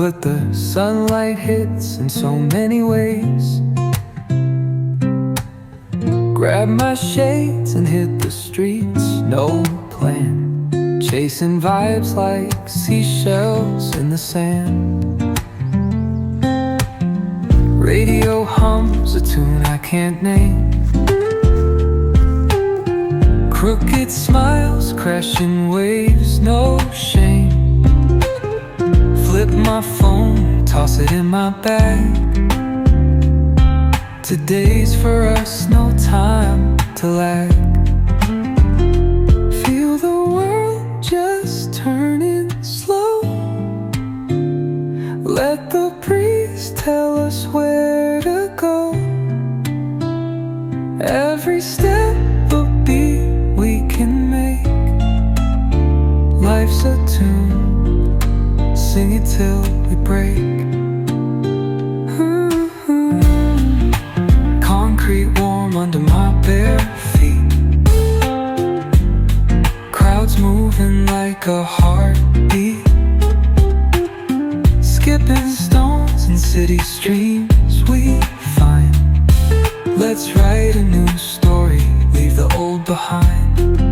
but the sunlight hits in so many ways. Grab my shades and hit the streets, no plan, chasing vibes like seashells in the sand. Radio hums a tune I can't name. Crooked smiles, crashing waves, no shame. Flip my phone, toss it in my bag. Today's for us, no time to lag. Feel the world just turning slow. Let the breeze tell us where to go. Every step a beat we can make. Life's a tune, sing it till we break. Concrete warm under my bare feet. Crowds moving like a heartbeat. Skipping stones in city streams we find. Let's write a new story, leave the old behind.